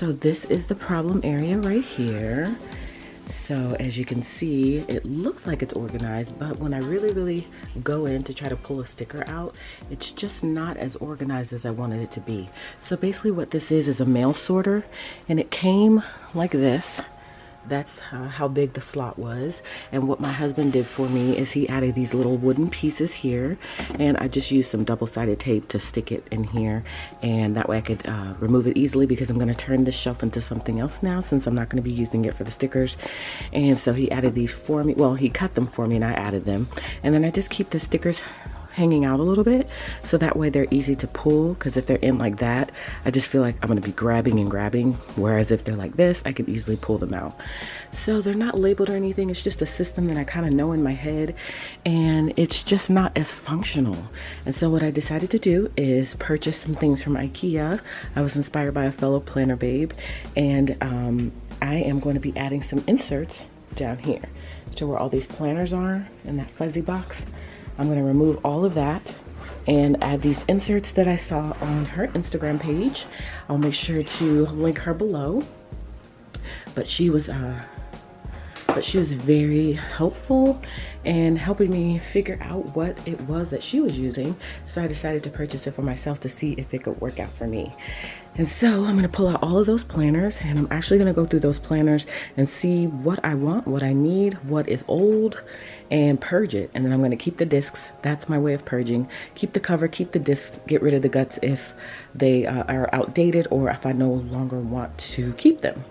So this is the problem area right here. So as you can see, it looks like it's organized, but when I really go in to try to pull a sticker out, it's just not as organized as I wanted it to be. So basically what this is a mail sorter, and it came like this. That's how big the slot was. And what my husband did for me is he added these little wooden pieces here, and I just used some double-sided tape to stick it in here, and that way I could remove it easily, because I'm going to turn this shelf into something else now since I'm not going to be using it for the stickers. And so he added these for me. Well, he cut them for me and I added them, and then I just keep the stickers hanging out a little bit so that way they're easy to pull, because if they're in like that, I just feel like I'm going to be grabbing and grabbing, whereas if they're like this, I can easily pull them out. So they're not labeled or anything, it's just a system that I kind of know in my head, and it's just not as functional. And so what I decided to do is purchase some things from IKEA. I was inspired by a fellow planner babe, and I am going to be adding some inserts down here to where all these planners are in that fuzzy box. I'm going to remove all of that and add these inserts that I saw on her Instagram page. I'll make sure to link her below. But she was very helpful in helping me figure out what it was that she was using. So I decided to purchase it for myself to see if it could work out for me. And so I'm gonna pull out all of those planners, and I'm actually gonna go through those planners and see what I want, what I need, what is old, and purge it. And then I'm gonna keep the discs. That's my way of purging. Keep the cover, keep the discs, get rid of the guts if they are outdated or if I no longer want to keep them.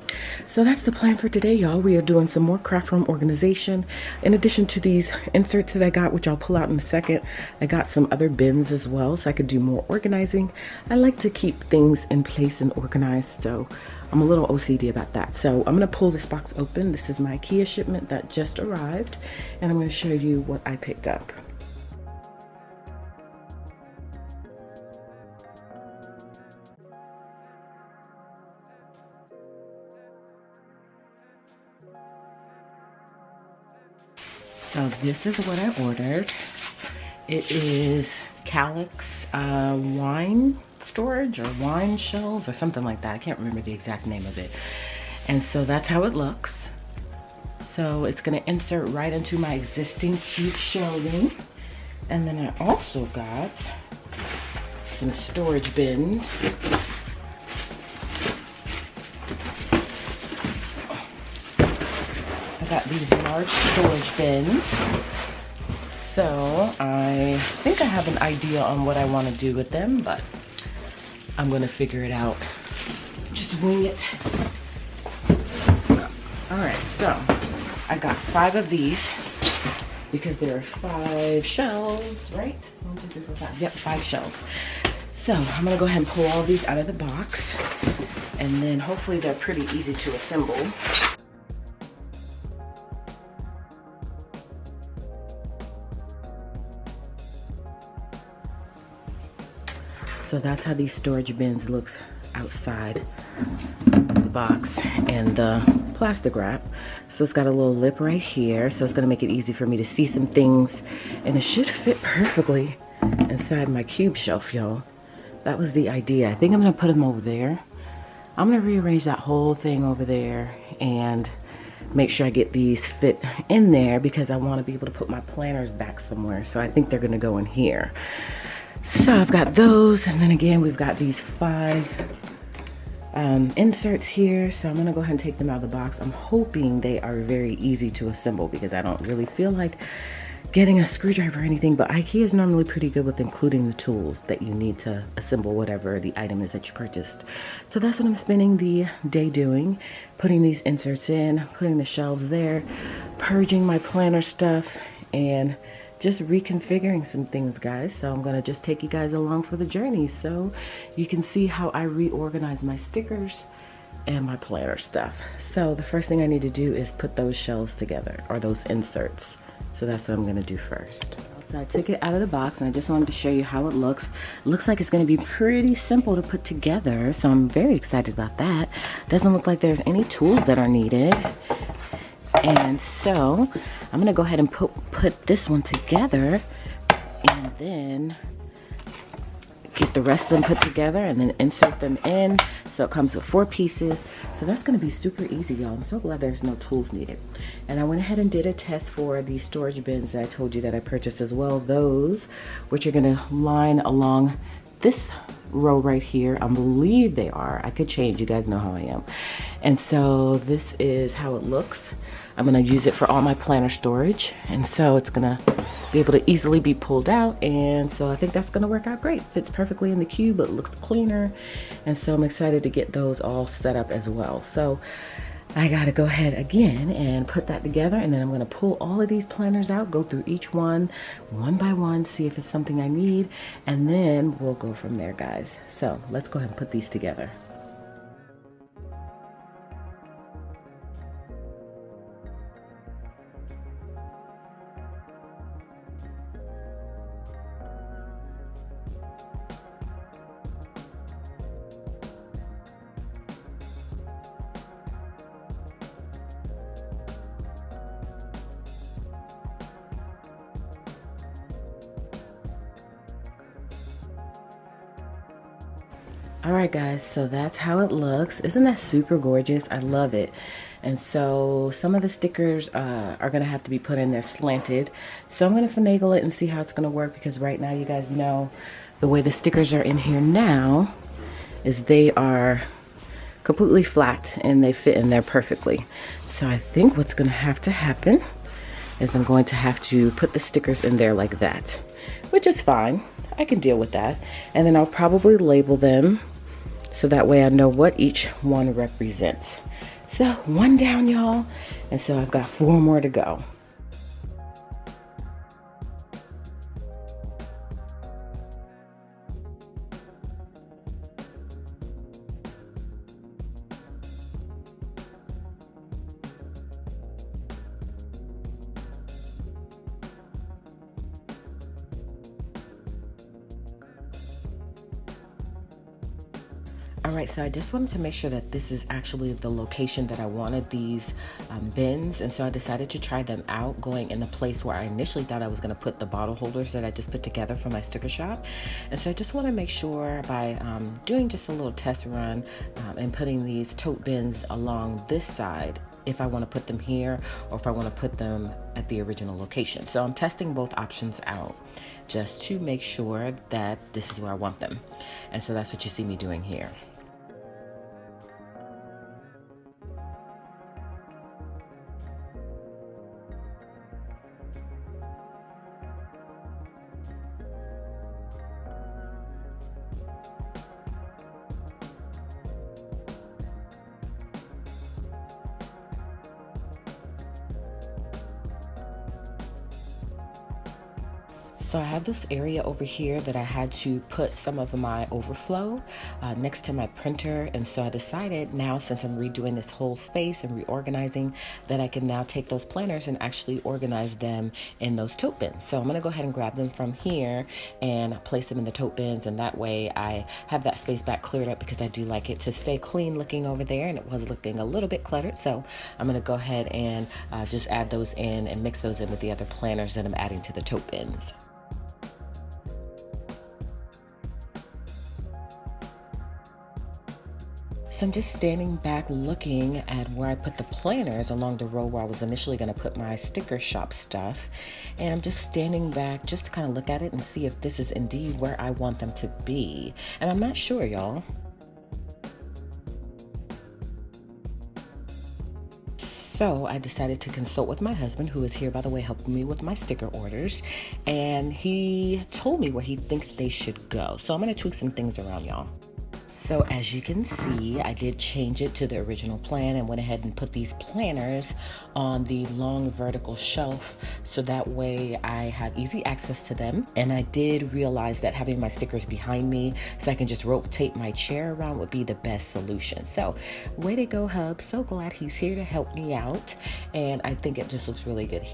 So that's the plan for today, y'all. We are doing some more craft room organization. In addition to these inserts that I got, which I'll pull out in a second, I got some other bins as well so I could do more organizing. I like to keep things in place and organized, so I'm a little OCD about that. So I'm gonna pull this box open. This is my IKEA shipment that just arrived, and I'm gonna show you what I picked up. So this is what I ordered. It is Calyx wine storage or wine shelves or something like that. I can't remember the exact name of it. And so that's how it looks. So it's gonna insert right into my existing cute shelving. And then I also got some storage bins. I got these large storage bins. So I think I have an idea on what I want to do with them, but I'm going to figure it out. Just wing it. All right, so I got 5 of these because there are 5 shelves, right? 1, 2, 3, 4, 5. Yep, 5 shelves. So I'm going to go ahead and pull all these out of the box, and then hopefully they're pretty easy to assemble. So that's how these storage bins looks outside the box and the plastic wrap. So it's got a little lip right here, so it's gonna make it easy for me to see some things, and it should fit perfectly inside my cube shelf, y'all. That was the idea. I think I'm gonna put them over there. I'm gonna rearrange that whole thing over there and make sure I get these fit in there, because I want to be able to put my planners back somewhere. So I think they're gonna go in here. So I've got those, and then again we've got these 5 inserts here. So I'm gonna go ahead and take them out of the box. I'm hoping they are very easy to assemble, because I don't really feel like getting a screwdriver or anything, but IKEA is normally pretty good with including the tools that you need to assemble whatever the item is that you purchased. So that's what I'm spending the day doing, putting these inserts in, putting the shelves there, purging my planner stuff, and just reconfiguring some things, guys. So I'm gonna just take you guys along for the journey so you can see how I reorganize my stickers and my planner stuff. So the first thing I need to do is put those shelves together, or those inserts. So that's what I'm gonna do first. So I took it out of the box, and I just wanted to show you how it looks. Looks like it's gonna be pretty simple to put together, so I'm very excited about that. Doesn't look like there's any tools that are needed. And so I'm gonna go ahead and put this one together, and then get the rest of them put together and then insert them in. So it comes with 4 pieces. So that's gonna be super easy, y'all. I'm so glad there's no tools needed. And I went ahead and did a test for these storage bins that I told you that I purchased as well. Those, which are gonna line along this row right here. I believe they are. I could change, you guys know how I am. And so this is how it looks. I'm gonna use it for all my planner storage. And so it's gonna be able to easily be pulled out. And so I think that's gonna work out great. Fits perfectly in the cube, but looks cleaner. And so I'm excited to get those all set up as well. So I gotta go ahead again and put that together, and then I'm gonna pull all of these planners out, go through each one by one, see if it's something I need, and then we'll go from there, guys. So let's go ahead and put these together. All right, guys, so that's how it looks. Isn't that super gorgeous? I love it. And so some of the stickers are gonna have to be put in there slanted. So I'm gonna finagle it and see how it's gonna work, because right now, you guys know the way the stickers are in here now is they are completely flat and they fit in there perfectly. So I think what's gonna have to happen is I'm going to have to put the stickers in there like that, which is fine. I can deal with that. And then I'll probably label them so that way I know what each one represents. So 1 down, y'all. And so I've got 4 more to go. All right, so I just wanted to make sure that this is actually the location that I wanted these bins. And so I decided to try them out, going in the place where I initially thought I was gonna put the bottle holders that I just put together for my sticker shop. And so I just wanna make sure by doing just a little test run and putting these tote bins along this side, if I wanna put them here or if I wanna put them at the original location. So I'm testing both options out just to make sure that this is where I want them. And so that's what you see me doing here. So I have this area over here that I had to put some of my overflow next to my printer. And so I decided now, since I'm redoing this whole space and reorganizing, that I can now take those planners and actually organize them in those tote bins. So I'm gonna go ahead and grab them from here and place them in the tote bins. And that way I have that space back cleared up, because I do like it to stay clean looking over there, and it was looking a little bit cluttered. So I'm gonna go ahead and just add those in and mix those in with the other planners that I'm adding to the tote bins. So I'm just standing back looking at where I put the planners along the row where I was initially going to put my sticker shop stuff. And I'm just standing back just to kind of look at it and see if this is indeed where I want them to be. And I'm not sure, y'all. So I decided to consult with my husband, who is here, by the way, helping me with my sticker orders. And he told me where he thinks they should go. So I'm going to tweak some things around, y'all. So as you can see, I did change it to the original plan and went ahead and put these planners on the long vertical shelf, so that way I have easy access to them. And I did realize that having my stickers behind me so I can just rotate my chair around would be the best solution. So way to go, hub. So glad he's here to help me out. And I think it just looks really good.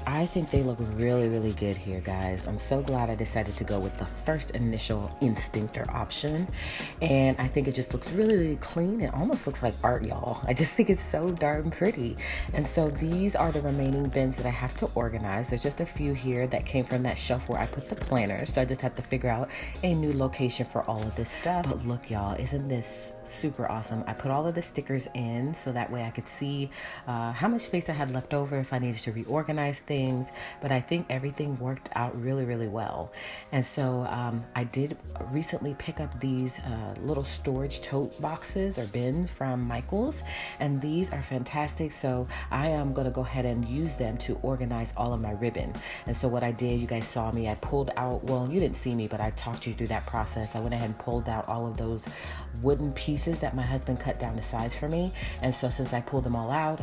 I think they look really, really good here, guys. I'm so glad I decided to go with the first initial instinct or option. And I think it just looks really, really clean. It almost looks like art, y'all. I just think it's so darn pretty. And so these are the remaining bins that I have to organize. There's just a few here that came from that shelf where I put the planners. So I just have to figure out a new location for all of this stuff. But look, y'all, isn't this super awesome? I put all of the stickers in so that way I could see how much space I had left over if I needed to reorganize things, but I think everything worked out really, really well. And so I did recently pick up these little storage tote boxes or bins from Michael's, and these are fantastic. So I am going to go ahead and use them to organize all of my ribbon. And so what I did, you guys saw me, I pulled out, well, you didn't see me, but I talked you through that process. I went ahead and pulled out all of those wooden pieces that my husband cut down to size for me. And so since I pulled them all out,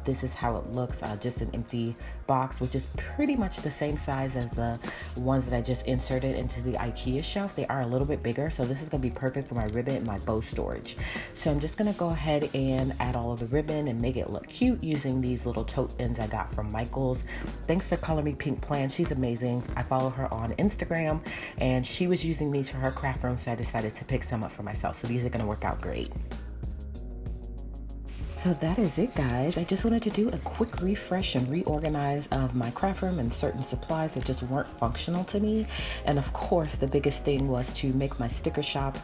this is how it looks, just an empty box, which is pretty much the same size as the ones that I just inserted into the IKEA shelf. They are a little bit bigger, so this is going to be perfect for my ribbon and my bow storage. So I'm just going to go ahead and add all of the ribbon and make it look cute using these little tote bins I got from Michael's. Thanks to Color Me Pink Plan. She's amazing. I follow her on Instagram, and she was using these for her craft room, so I decided to pick some up for myself. So these are going to work out great. So that is it, guys. I just wanted to do a quick refresh and reorganize of my craft room and certain supplies that just weren't functional to me. And of course, the biggest thing was to make my sticker shop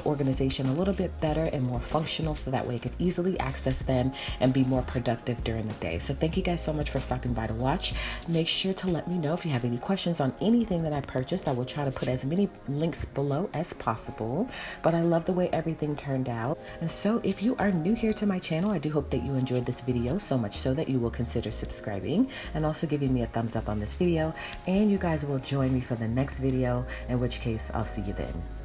organization a little bit better and more functional, so that way I could easily access them and be more productive during the day. So thank you guys so much for stopping by to watch. Make sure to let me know if you have any questions on anything that I purchased. I will try to put as many links below as possible, but I love the way everything turned out. And so if you are new here to my channel, I do hope that you enjoyed this video, so much so that you will consider subscribing and also giving me a thumbs up on this video, and you guys will join me for the next video, in which case I'll see you then.